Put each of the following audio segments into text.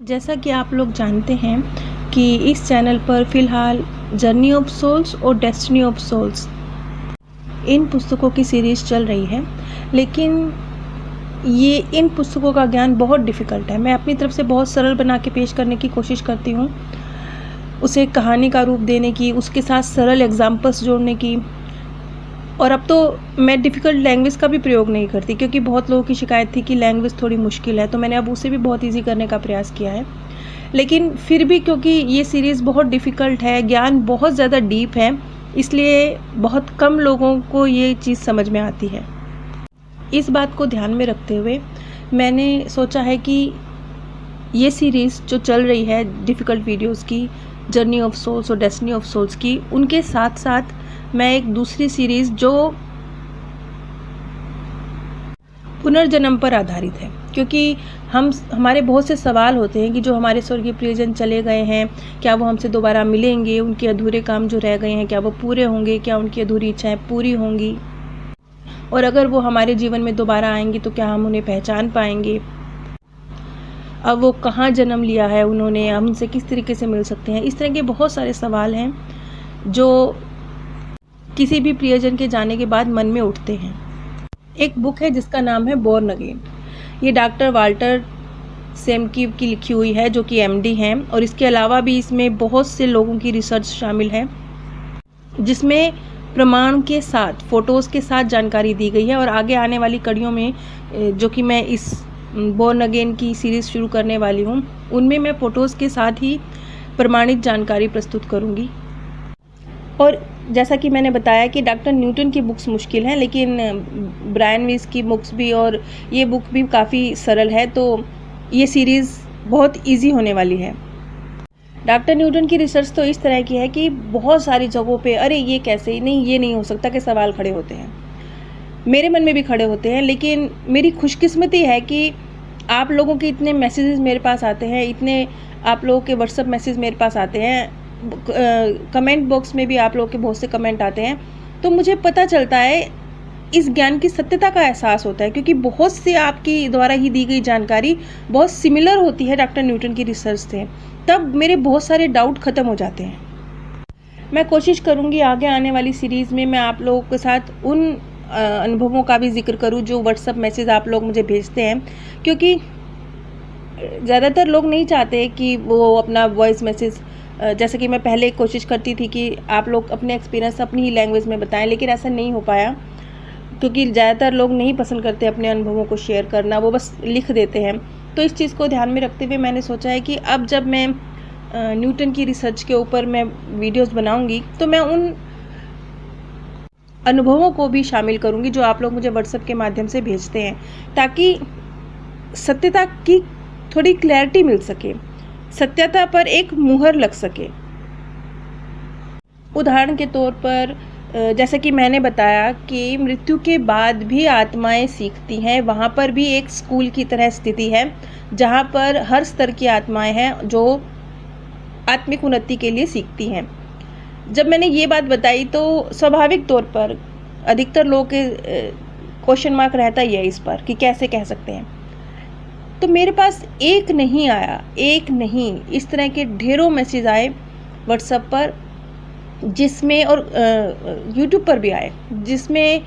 जैसा कि आप लोग जानते हैं कि इस चैनल पर फ़िलहाल जर्नी ऑफ सोल्स और डेस्टिनी ऑफ सोल्स इन पुस्तकों की सीरीज़ चल रही है। लेकिन ये इन पुस्तकों का ज्ञान बहुत डिफ़िकल्ट है। मैं अपनी तरफ से बहुत सरल बना के पेश करने की कोशिश करती हूँ, उसे एक कहानी का रूप देने की, उसके साथ सरल एग्ज़ाम्पल्स जोड़ने की। और अब तो मैं डिफ़िकल्ट लैंग्वेज का भी प्रयोग नहीं करती, क्योंकि बहुत लोगों की शिकायत थी कि लैंग्वेज थोड़ी मुश्किल है, तो मैंने अब उसे भी बहुत ईज़ी करने का प्रयास किया है। लेकिन फिर भी क्योंकि ये सीरीज़ बहुत डिफ़िकल्ट है, ज्ञान बहुत ज़्यादा डीप है, इसलिए बहुत कम लोगों को ये चीज़ समझ में आती है। इस बात को ध्यान में रखते हुए मैंने सोचा है कि ये सीरीज़ जो चल रही है डिफ़िकल्ट वीडियोस की, जर्नी ऑफ सोल्स और डेस्टिनी ऑफ सोल्स की, उनके साथ साथ मैं एक दूसरी सीरीज़ जो पुनर्जन्म पर आधारित है, क्योंकि हमारे बहुत से सवाल होते हैं कि जो हमारे स्वर्गीय प्रियजन चले गए हैं, क्या वो हमसे दोबारा मिलेंगे, उनके अधूरे काम जो रह गए हैं क्या वो पूरे होंगे, क्या उनकी अधूरी इच्छाएं पूरी होंगी, और अगर वो हमारे जीवन में दोबारा आएंगी तो क्या हम उन्हें पहचान पाएंगे, अब वो कहाँ जन्म लिया है उन्होंने, हम उनसे किस तरीके से मिल सकते हैं। इस तरह के बहुत सारे सवाल हैं जो किसी भी प्रियजन के जाने के बाद मन में उठते हैं। एक बुक है जिसका नाम है बोर्न अगेन। ये डॉक्टर वाल्टर सेमकी की लिखी हुई है, जो कि एमडी हैं, और इसके अलावा भी इसमें बहुत से लोगों की रिसर्च शामिल है, जिसमें प्रमाण के साथ, फ़ोटोज़ के साथ जानकारी दी गई है। और आगे आने वाली कड़ियों में जो कि मैं इस बोर्न अगेन की सीरीज़ शुरू करने वाली हूँ, उनमें मैं फ़ोटोज़ के साथ ही प्रमाणित जानकारी प्रस्तुत करूँगी। और जैसा कि मैंने बताया कि डॉक्टर न्यूटन की बुक्स मुश्किल हैं, लेकिन ब्रायन वीस की बुक्स भी और ये बुक भी काफ़ी सरल है, तो ये सीरीज़ बहुत इजी होने वाली है। डॉक्टर न्यूटन की रिसर्च तो इस तरह की है कि बहुत सारी जगहों पे अरे ये कैसे, नहीं ये नहीं हो सकता के सवाल खड़े होते हैं, मेरे मन में भी खड़े होते हैं। लेकिन मेरी खुशकिस्मती है कि आप लोगों के इतने मैसेजेस मेरे पास आते हैं, इतने आप लोगों के व्हाट्सएप मैसेज मेरे पास आते हैं, कमेंट बॉक्स में भी आप लोगों के बहुत से कमेंट आते हैं, तो मुझे पता चलता है, इस ज्ञान की सत्यता का एहसास होता है, क्योंकि बहुत से आपकी द्वारा ही दी गई जानकारी बहुत सिमिलर होती है डॉक्टर न्यूटन की रिसर्च से। तब मेरे बहुत सारे डाउट ख़त्म हो जाते हैं। मैं कोशिश करूँगी आगे आने वाली सीरीज़ में मैं आप लोगों के साथ उन अनुभवों का भी जिक्र करूँ जो व्हाट्सएप मैसेज आप लोग मुझे भेजते हैं, क्योंकि ज़्यादातर लोग नहीं चाहते कि वो अपना वॉइस मैसेज, जैसे कि मैं पहले कोशिश करती थी कि आप लोग अपने एक्सपीरियंस अपनी ही लैंग्वेज में बताएं, लेकिन ऐसा नहीं हो पाया, क्योंकि ज़्यादातर लोग नहीं पसंद करते अपने अनुभवों को शेयर करना, वो बस लिख देते हैं। तो इस चीज़ को ध्यान में रखते हुए मैंने सोचा है कि अब जब मैं न्यूटन की रिसर्च के ऊपर मैं वीडियोस बनाऊंगी, तो मैं उन अनुभवों को भी शामिल करूंगी जो आप लोग मुझे व्हाट्सएप के माध्यम से भेजते हैं, ताकि सत्यता की थोड़ी क्लैरिटी मिल सके, सत्यता पर एक मुहर लग सके। उदाहरण के तौर पर जैसे कि मैंने बताया कि मृत्यु के बाद भी आत्माएं सीखती हैं, वहाँ पर भी एक स्कूल की तरह स्थिति है, जहाँ पर हर स्तर की आत्माएं हैं जो आत्मिक उन्नति के लिए सीखती हैं। जब मैंने ये बात बताई तो स्वाभाविक तौर पर अधिकतर लोगों के क्वेश्चन मार्क रहता ही है इस पर कि कैसे कह सकते हैं। तो मेरे पास एक नहीं आया, एक नहीं, इस तरह के ढेरों मैसेज आए व्हाट्सएप पर, जिसमें और यूट्यूब पर भी आए, जिसमें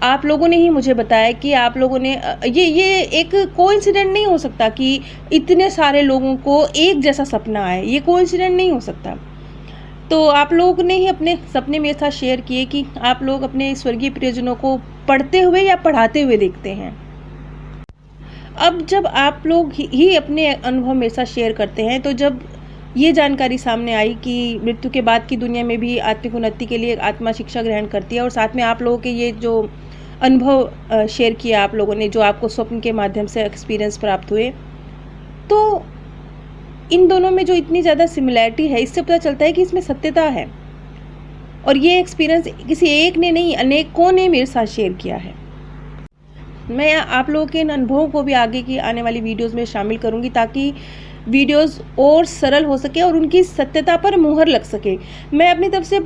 आप लोगों ने ही मुझे बताया कि आप लोगों ने ये एक कोइंसिडेंट नहीं हो सकता कि इतने सारे लोगों को एक जैसा सपना आए, ये कोइंसिडेंट नहीं हो सकता। तो आप लोगों ने ही अपने सपने मेरे साथ शेयर किए कि आप लोग अपने स्वर्गीय प्रियजनों को पढ़ते हुए या पढ़ाते हुए देखते हैं। अब जब आप लोग ही अपने अनुभव मेरे साथ शेयर करते हैं, तो जब ये जानकारी सामने आई कि मृत्यु के बाद की दुनिया में भी आत्मिक उन्नति के लिए आत्मा शिक्षा ग्रहण करती है, और साथ में आप लोगों के ये जो अनुभव शेयर किया आप लोगों ने, जो आपको स्वप्न के माध्यम से एक्सपीरियंस प्राप्त हुए, तो इन दोनों में जो इतनी ज़्यादा सिमिलैरिटी है, इससे पता चलता है कि इसमें सत्यता है। और ये एक्सपीरियंस किसी एक ने नहीं, अनेकों ने मेरे साथ शेयर किया है। मैं आप लोगों के इन अनुभवों को भी आगे की आने वाली वीडियोस में शामिल करूंगी, ताकि वीडियोस और सरल हो सके और उनकी सत्यता पर मुहर लग सके। मैं अपनी तरफ से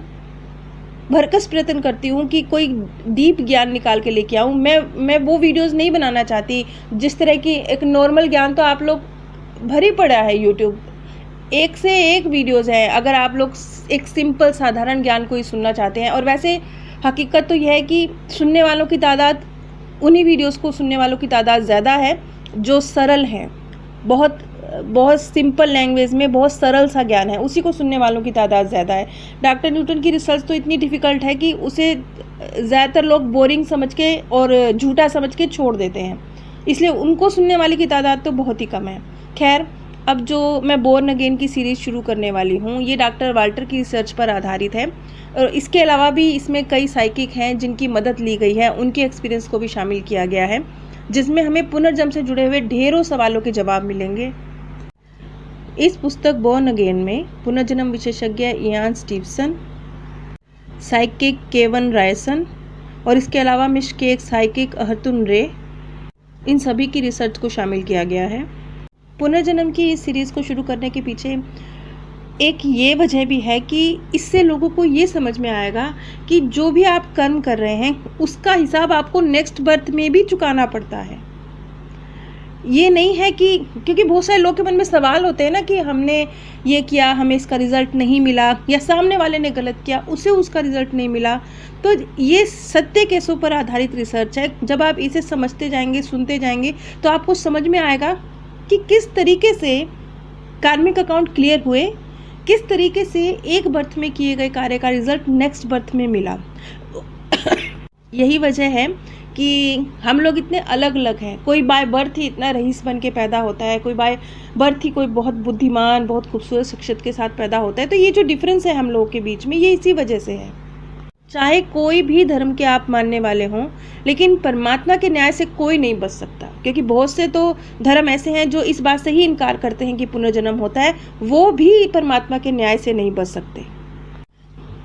भरकस प्रयत्न करती हूँ कि कोई डीप ज्ञान निकाल के लेके आऊँ। मैं वो वीडियोस नहीं बनाना चाहती जिस तरह की एक नॉर्मल ज्ञान तो आप लोग भरी पड़ा है यूट्यूब, एक से एक वीडियोज़ हैं अगर आप लोग एक सिंपल साधारण ज्ञान को ही सुनना चाहते हैं। और वैसे हकीकत तो यह है कि सुनने वालों की तादाद, उन्हीं वीडियोज़ को सुनने वालों की तादाद ज़्यादा है जो सरल हैं, बहुत बहुत सिंपल लैंग्वेज में बहुत सरल सा ज्ञान है, उसी को सुनने वालों की तादाद ज़्यादा है। डॉक्टर न्यूटन की रिसर्च तो इतनी डिफ़िकल्ट है कि उसे ज़्यादातर लोग बोरिंग समझ के और झूठा समझ के छोड़ देते हैं, इसलिए उनको सुनने वाले की तादाद तो बहुत ही कम है। खैर, अब जो मैं बोर्न अगेन की सीरीज़ शुरू करने वाली हूँ, ये डॉक्टर वाल्टर की रिसर्च पर आधारित है और इसके अलावा भी इसमें कई साइकिक हैं जिनकी मदद ली गई है, उनके एक्सपीरियंस को भी शामिल किया गया है, जिसमें हमें पुनर्जन्म से जुड़े हुए ढेरों सवालों के जवाब मिलेंगे। इस पुस्तक बोर्न अगेन में पुनर्जन्म विशेषज्ञ इयान स्टीवसन, साइकिक केवन रायसन और इसके अलावा मिशकेक साइकिक अहतुन रे, इन सभी की रिसर्च को शामिल किया गया है। पुनर्जन्म की इस सीरीज़ को शुरू करने के पीछे एक ये वजह भी है कि इससे लोगों को ये समझ में आएगा कि जो भी आप कर्म कर रहे हैं उसका हिसाब आपको नेक्स्ट बर्थ में भी चुकाना पड़ता है। ये नहीं है कि, क्योंकि बहुत सारे लोगों के मन में सवाल होते हैं ना कि हमने ये किया, हमें इसका रिज़ल्ट नहीं मिला, या सामने वाले ने गलत किया, उसे उसका रिज़ल्ट नहीं मिला। तो ये सत्य केसों पर आधारित रिसर्च है। जब आप इसे समझते जाएंगे, सुनते जाएंगे, तो आपको समझ में आएगा कि किस तरीके से कार्मिक अकाउंट क्लियर हुए, किस तरीके से एक बर्थ में किए गए कार्य का रिजल्ट नेक्स्ट बर्थ में मिला। यही वजह है कि हम लोग इतने अलग अलग हैं। कोई बाय बर्थ ही इतना रईस बन के पैदा होता है, कोई बाय बर्थ ही कोई बहुत बुद्धिमान, बहुत खूबसूरत शख्सियत के साथ पैदा होता है। तो ये जो डिफरेंस है हम लोगों के बीच में, ये इसी वजह से है। चाहे कोई भी धर्म के आप मानने वाले हों, लेकिन परमात्मा के न्याय से कोई नहीं बच सकता, क्योंकि बहुत से तो धर्म ऐसे हैं जो इस बात से ही इनकार करते हैं कि पुनर्जन्म होता है, वो भी परमात्मा के न्याय से नहीं बच सकते।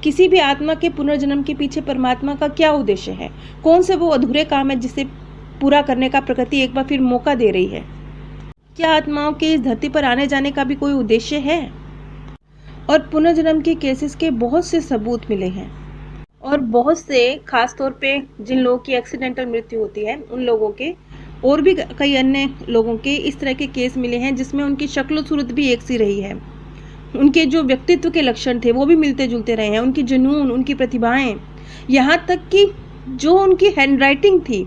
किसी भी आत्मा के पुनर्जन्म के पीछे परमात्मा का क्या उद्देश्य है? कौन से वो अधूरे काम है जिसे पूरा करने का प्रकृति एक बार फिर मौका दे रही है? क्या आत्माओं के इस धरती पर आने जाने का भी कोई उद्देश्य है? और पुनर्जन्म के केसेस के बहुत से सबूत मिले हैं, और बहुत से, खास तौर पे जिन लोगों की एक्सीडेंटल मृत्यु होती है उन लोगों के, और भी कई अन्य लोगों के इस तरह के केस मिले हैं जिसमें उनकी शक्ल सूरत भी एक सी रही है, उनके जो व्यक्तित्व के लक्षण थे वो भी मिलते जुलते रहे हैं, उनकी जुनून, उनकी प्रतिभाएं, यहाँ तक कि जो उनकी हैंडराइटिंग थी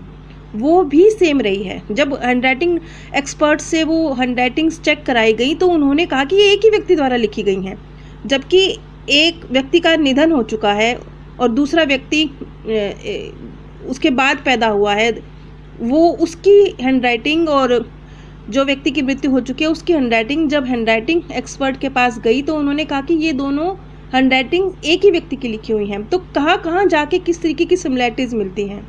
वो भी सेम रही है। जब हैंडराइटिंग एक्सपर्ट से वो हैंडराइटिंग्स चेक कराई गई तो उन्होंने कहा कि ये एक ही व्यक्ति द्वारा लिखी गई हैं, जबकि एक व्यक्ति का निधन हो चुका है और दूसरा व्यक्ति उसके बाद पैदा हुआ है, वो उसकी हैंडराइटिंग और जो व्यक्ति की मृत्यु हो चुकी है उसकी हैंडराइटिंग, जब हैंडराइटिंग एक्सपर्ट के पास गई तो उन्होंने कहा कि ये दोनों हैंडराइटिंग एक ही व्यक्ति की लिखी हुई हैं। तो कहाँ कहाँ जाके किस तरीके की सिमिलैरिटीज मिलती हैं।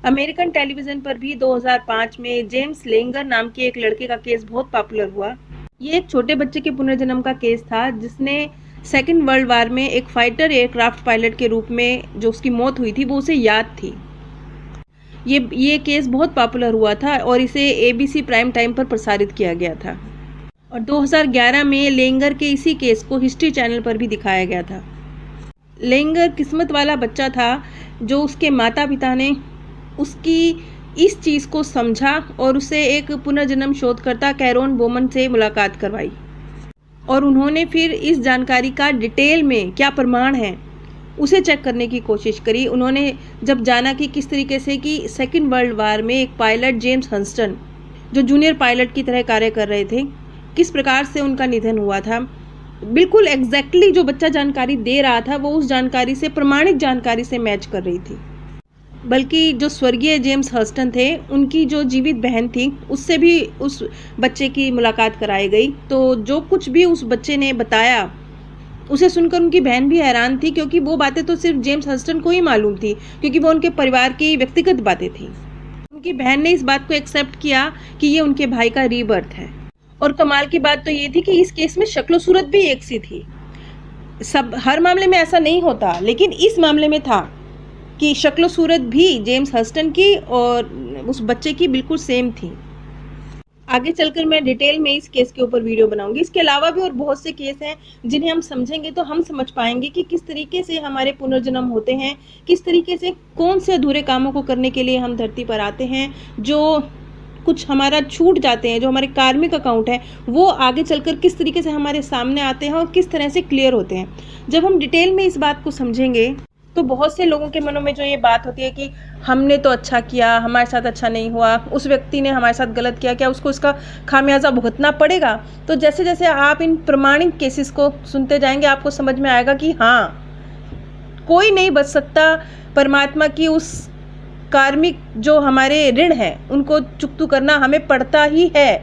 अमेरिकन टेलीविज़न पर भी 2005 में जेम्स लेंगर नाम के एक लड़के का केस बहुत पॉपुलर हुआ। ये एक छोटे बच्चे के पुनर्जन्म का केस था जिसने सेकेंड वर्ल्ड वार में एक फाइटर एयरक्राफ्ट पायलट के रूप में जो उसकी मौत हुई थी वो उसे याद थी। ये केस बहुत पॉपुलर हुआ था और इसे ABC प्राइम टाइम पर प्रसारित किया गया था, और 2011 में लेंगर के इसी केस को हिस्ट्री चैनल पर भी दिखाया गया था। लेंगर किस्मत वाला बच्चा था जो उसके माता पिता ने उसकी इस चीज़ को समझा और उसे एक पुनर्जन्म शोधकर्ता कैरोन बोमन से मुलाकात करवाई, और उन्होंने फिर इस जानकारी का डिटेल में क्या प्रमाण है उसे चेक करने की कोशिश करी। उन्होंने जब जाना कि किस तरीके से कि सेकेंड वर्ल्ड वार में एक पायलट जेम्स हंस्टन जो जूनियर पायलट की तरह कार्य कर रहे थे, किस प्रकार से उनका निधन हुआ था, बिल्कुल एग्जैक्टली जो बच्चा जानकारी दे रहा था वो उस जानकारी से, प्रमाणित जानकारी से मैच कर रही थी। बल्कि जो स्वर्गीय जेम्स हंस्टन थे उनकी जो जीवित बहन थी उससे भी उस बच्चे की मुलाकात कराई गई। तो जो कुछ भी उस बच्चे ने बताया उसे सुनकर उनकी बहन भी हैरान थी, क्योंकि वो बातें तो सिर्फ जेम्स हंस्टन को ही मालूम थी, क्योंकि वो उनके परिवार की व्यक्तिगत बातें थी। उनकी बहन ने इस बात को एक्सेप्ट किया कि ये उनके भाई का रीबर्थ है। और कमाल की बात तो ये थी कि इस केस में शक्ल सूरत भी एक सी थी। सब हर मामले में ऐसा नहीं होता, लेकिन इस मामले में था कि शक्ल सूरत भी जेम्स हंस्टन की और उस बच्चे की बिल्कुल सेम थी। आगे चलकर मैं डिटेल में इस केस के ऊपर वीडियो बनाऊंगी। इसके अलावा भी और बहुत से केस हैं जिन्हें हम समझेंगे तो हम समझ पाएंगे कि किस तरीके से हमारे पुनर्जन्म होते हैं, किस तरीके से कौन से अधूरे कामों को करने के लिए हम धरती पर आते हैं, जो कुछ हमारा छूट जाते हैं, जो हमारे कार्मिक अकाउंट है वो आगे चलकर किस तरीके से हमारे सामने आते हैं और किस तरह से क्लियर होते हैं। जब हम डिटेल में इस बात को समझेंगे तो बहुत से लोगों के मनों में जो ये बात होती है कि हमने तो अच्छा किया, हमारे साथ अच्छा नहीं हुआ, उस व्यक्ति ने हमारे साथ गलत किया, क्या उसको इसका खामियाजा भुगतना पड़ेगा। तो जैसे जैसे आप इन प्रमाणिक केसेस को सुनते जाएंगे आपको समझ में आएगा कि हाँ, कोई नहीं बच सकता परमात्मा की उस कार्मिक जो हमारे ऋण है उनको चुकता करना हमें पड़ता ही है,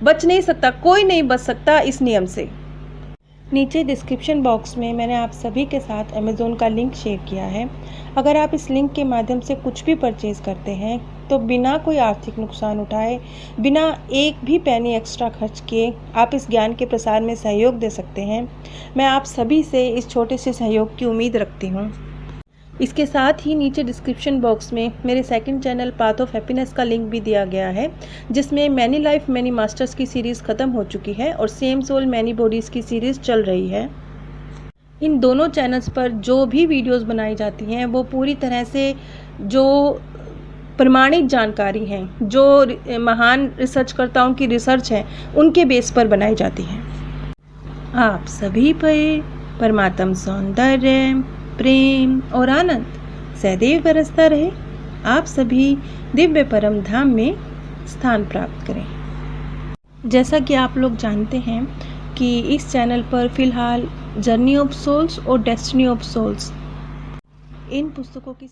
बच नहीं सकता, कोई नहीं बच सकता इस नियम से। नीचे डिस्क्रिप्शन बॉक्स में मैंने आप सभी के साथ अमेज़ोन का लिंक शेयर किया है। अगर आप इस लिंक के माध्यम से कुछ भी परचेज़ करते हैं तो बिना कोई आर्थिक नुकसान उठाए, बिना एक भी पैनी एक्स्ट्रा खर्च किए आप इस ज्ञान के प्रसार में सहयोग दे सकते हैं। मैं आप सभी से इस छोटे से सहयोग की उम्मीद रखती हूँ। इसके साथ ही नीचे डिस्क्रिप्शन बॉक्स में मेरे second channel path of happiness का लिंक भी दिया गया है, जिसमें मैनी लाइफ मैनी मास्टर्स की सीरीज़ ख़त्म हो चुकी है और सेम सोल मैनी बॉडीज़ की सीरीज़ चल रही है। इन दोनों चैनल्स पर जो भी वीडियोस बनाई जाती हैं वो पूरी तरह से जो प्रमाणित जानकारी हैं, जो महान रिसर्चकर्ताओं की रिसर्च है, उनके बेस पर बनाई जाती हैं। आप सभी पर परमात्म सौंदर्य, प्रेम और आनंद सदैव बरसता रहे। आप सभी दिव्य परम धाम में स्थान प्राप्त करें। जैसा कि आप लोग जानते हैं कि इस चैनल पर फ़िलहाल जर्नी ऑफ सोल्स और डेस्टिनी ऑफ सोल्स इन पुस्तकों की